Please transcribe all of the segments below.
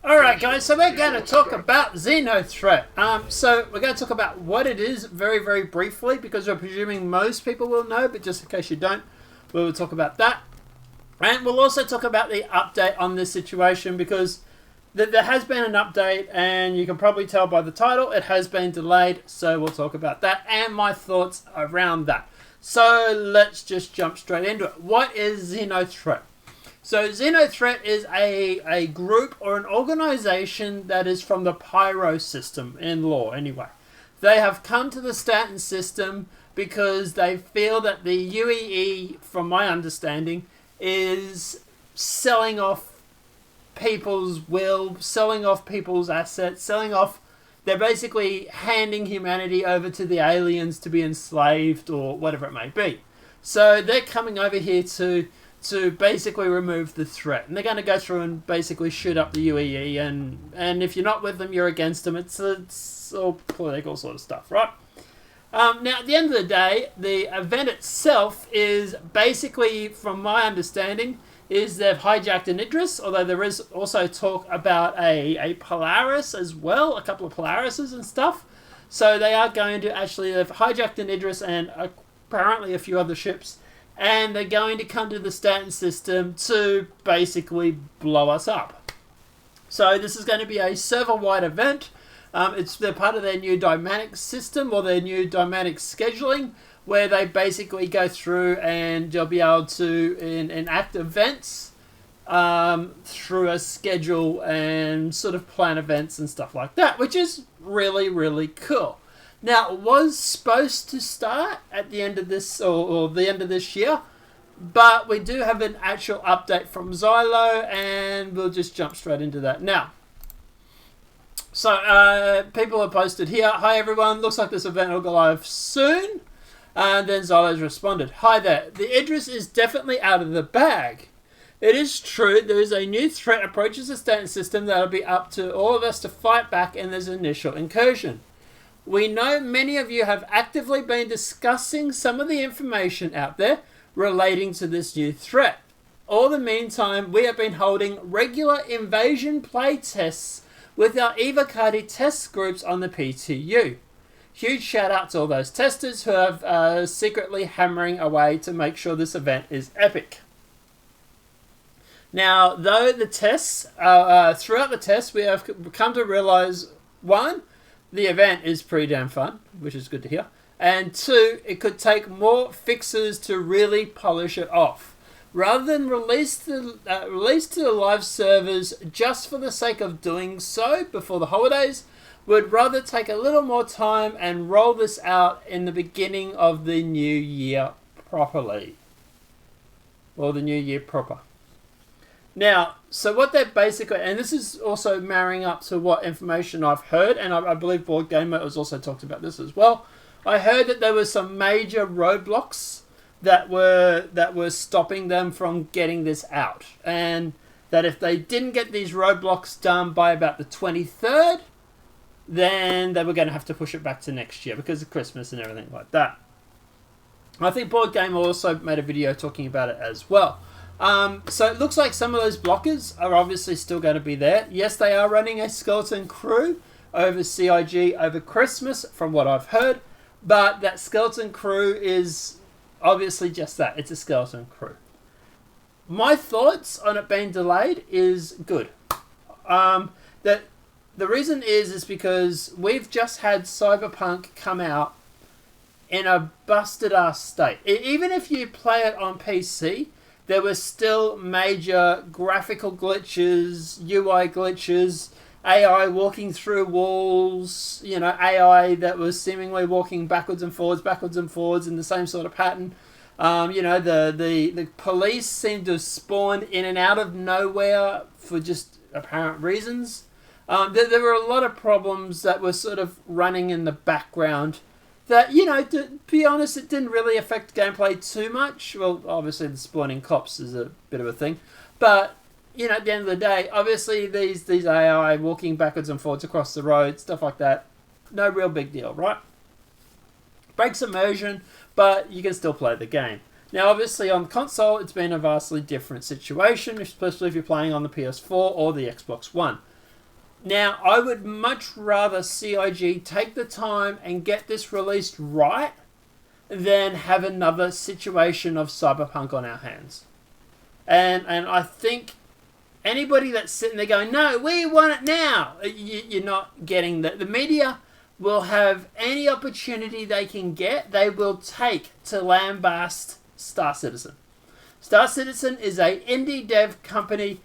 Alright guys, so we're going to talk about Xenothreat. So we're going to talk about what it is very, very briefly, because we're presuming most people will know, but just in case you don't, we will talk about that. And we'll also talk about the update on this situation, because there has been an update, and you can probably tell by the title, it has been delayed, so we'll talk about that, and my thoughts around that. So let's just jump straight into it. What is Xenothreat? So Xenothreat is a group or an organization that is from the Pyro system in lore anyway. They have come to the Stanton system because they feel that the UEE, from my understanding, is selling off people's will, selling off people's assets, they're basically handing humanity over to the aliens to be enslaved or whatever it may be. So they're coming over here to basically remove the threat. And they're going to go through and basically shoot up the UEE, and if you're not with them, you're against them. It's all political sort of stuff, right? Now, at the end of the day, the event itself is basically, from my understanding, is they've hijacked an Idris, although there is also talk about a Polaris as well, a couple of Polarises and stuff. So they are going to actually, they've hijacked an Idris and apparently a few other ships, and they're going to come to the Stanton system to basically blow us up. So this is going to be a server-wide event. They're part of their new dynamic system, or their new dynamic scheduling, where they basically go through and you'll be able to enact events through a schedule and sort of plan events and stuff like that, which is really, really cool. Now, it was supposed to start at the end of this, or the end of this year, but we do have an actual update from Xylo, and we'll just jump straight into that now. So, people have posted here, "Hi everyone, looks like this event will go live soon." And then Xylo's responded, "Hi there, the Idris is definitely out of the bag. It is true, there is a new threat approaches the Stanton system that will be up to all of us to fight back in this initial incursion. We know many of you have actively been discussing some of the information out there relating to this new threat. All the meantime, we have been holding regular invasion play tests with our Evocati test groups on the PTU. Huge shout out to all those testers who have secretly hammering away to make sure this event is epic." Now, though the tests, throughout the tests, we have come to realize, one, the event is pretty damn fun, which is good to hear. And two, it could take more fixes to really polish it off. Rather than release to the live servers just for the sake of doing so before the holidays, we'd rather take a little more time and roll this out in the beginning of the new year properly. Or the new year proper. Now, so what they're basically, and this is also marrying up to what information I've heard, and I believe Board Gamer has also talked about this as well. I heard that there were some major roadblocks that were stopping them from getting this out, and that if they didn't get these roadblocks done by about the 23rd, then they were going to have to push it back to next year because of Christmas and everything like that. I think Board Gamer also made a video talking about it as well. So it looks like some of those blockers are obviously still going to be there. Yes, they are running a skeleton crew over CIG over Christmas, from what I've heard. But that skeleton crew is obviously just that. It's a skeleton crew. My thoughts on it being delayed is good. The reason is because we've just had Cyberpunk come out in a busted ass state. Even if you play it on PC, there were still major graphical glitches, UI glitches, AI walking through walls, AI that was seemingly walking backwards and forwards in the same sort of pattern. The police seemed to spawn in and out of nowhere for just apparent reasons. There were a lot of problems that were sort of running in the background that, to be honest, it didn't really affect gameplay too much. Well, obviously the spawning cops is a bit of a thing. But, at the end of the day, obviously these AI walking backwards and forwards across the road, stuff like that, no real big deal, right? Breaks immersion, but you can still play the game. Now, obviously, on console, it's been a vastly different situation, especially if you're playing on the PS4 or the Xbox One. Now, I would much rather CIG take the time and get this released right than have another situation of Cyberpunk on our hands. And I think anybody that's sitting there going, no, we want it now, you're not getting that. The media will have any opportunity they can get, they will take to lambast Star Citizen. Star Citizen is a indie dev company.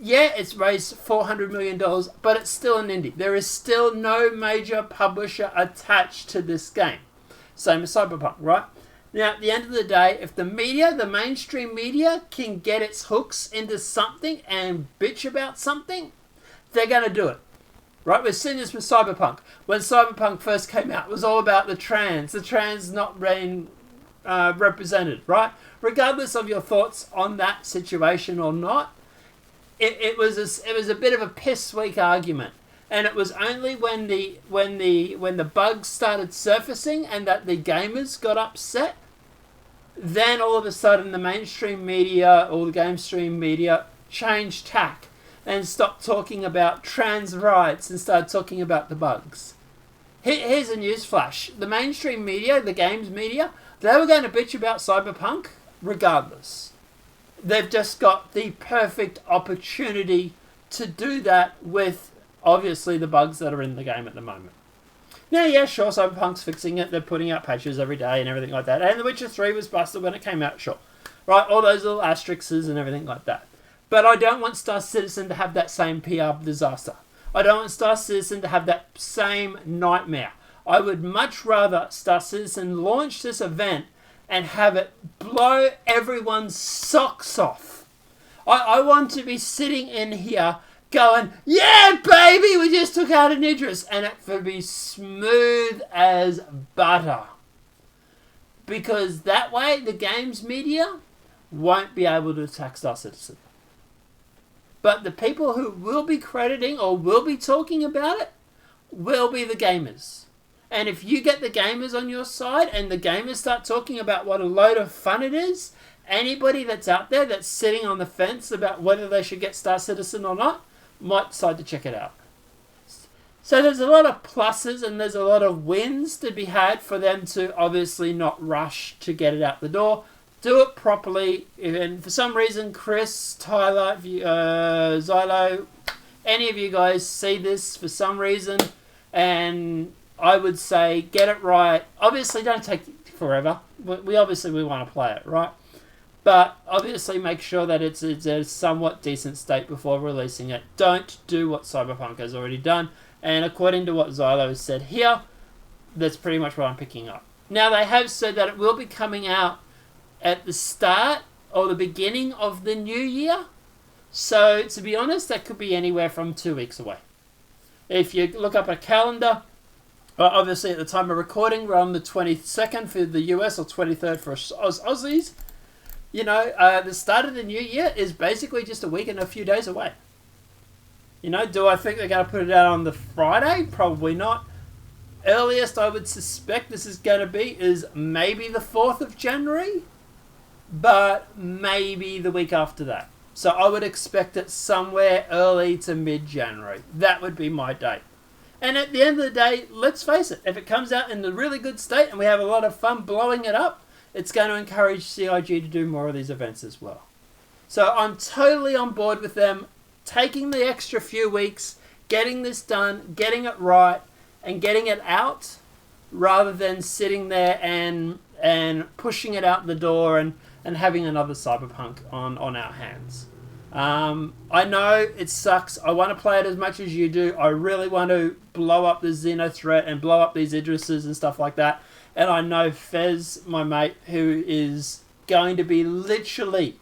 Yeah, it's raised $400 million, but it's still an indie. There is still no major publisher attached to this game. Same as Cyberpunk, right? Now, at the end of the day, if the media, the mainstream media, can get its hooks into something and bitch about something, they're going to do it. Right? We've seen this with Cyberpunk. When Cyberpunk first came out, it was all about the trans not being represented, right? Regardless of your thoughts on that situation or not, it was a bit of a piss weak argument, and it was only when the bugs started surfacing and that the gamers got upset, then all of a sudden the mainstream media or the game stream media changed tack and stopped talking about trans rights and started talking about the bugs. Here's a newsflash: the mainstream media, the games media, they were going to bitch about Cyberpunk regardless. They've just got the perfect opportunity to do that with, obviously, the bugs that are in the game at the moment. Now, yeah, sure, Cyberpunk's fixing it. They're putting out patches every day and everything like that. And The Witcher 3 was busted when it came out, sure. Right, all those little asterisks and everything like that. But I don't want Star Citizen to have that same PR disaster. I don't want Star Citizen to have that same nightmare. I would much rather Star Citizen launch this event and have it blow everyone's socks off. I want to be sitting in here going, yeah, baby, we just took out an Idris, and it would be smooth as butter. Because that way, the games media won't be able to attack Star Citizen. But the people who will be crediting or will be talking about it will be the gamers. And if you get the gamers on your side and the gamers start talking about what a load of fun it is, anybody that's out there that's sitting on the fence about whether they should get Star Citizen or not might decide to check it out. So there's a lot of pluses and there's a lot of wins to be had for them to obviously not rush to get it out the door. Do it properly. And for some reason, Chris, Tyler, Xylo, any of you guys see this for some reason, and I would say get it right. Obviously, don't take forever. We obviously want to play it, right? But obviously make sure that it's a somewhat decent state before releasing it. Don't do what Cyberpunk has already done. And according to what Xylo has said here, that's pretty much what I'm picking up. Now, they have said that it will be coming out at the start or the beginning of the new year. So, to be honest, that could be anywhere from 2 weeks away. If you look up a calendar, obviously at the time of recording, we're on the 22nd for the US or 23rd for Aussies. You know, the start of the new year is basically just a week and a few days away. You know, do I think they're going to put it out on the Friday? Probably not. Earliest I would suspect this is going to be is maybe the 4th of January, but maybe the week after that. So I would expect it somewhere early to mid-January. That would be my date. And at the end of the day, let's face it, if it comes out in a really good state and we have a lot of fun blowing it up, it's going to encourage CIG to do more of these events as well. So I'm totally on board with them taking the extra few weeks, getting this done, getting it right, and getting it out, rather than sitting there and pushing it out the door and having another Cyberpunk on our hands. I know it sucks. I want to play it as much as you do. I really want to blow up the Xenothreat and blow up these Idrises and stuff like that. And I know Fez, my mate, who is going to be literally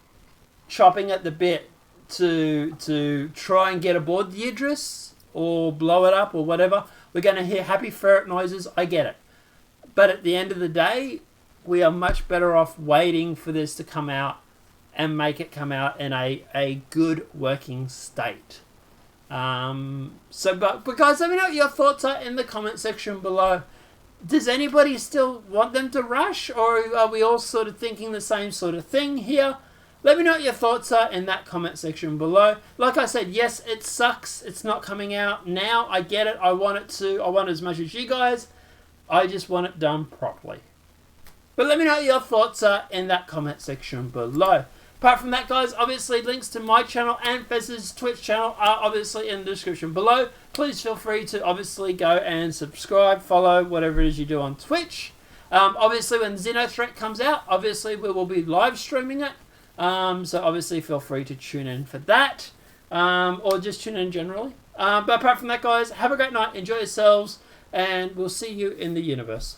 chopping at the bit to try and get aboard the Idris or blow it up or whatever. We're going to hear happy ferret noises. I get it. But at the end of the day, we are much better off waiting for this to come out and make it come out in a good working state. But guys, let me know what your thoughts are in the comment section below. Does anybody still want them to rush, or are we all sort of thinking the same sort of thing here? Let me know what your thoughts are in that comment section below. Like I said, yes, it sucks. It's not coming out now. I get it. I want it to. I want it as much as you guys. I just want it done properly. But let me know what your thoughts are in that comment section below. Apart from that, guys, obviously links to my channel and Fez's Twitch channel are obviously in the description below. Please feel free to obviously go and subscribe, follow, whatever it is you do on Twitch. Obviously, when Xenothreat comes out, obviously we will be live streaming it. So obviously feel free to tune in for that. Or just tune in generally. But apart from that, guys, have a great night. Enjoy yourselves. And we'll see you in the universe.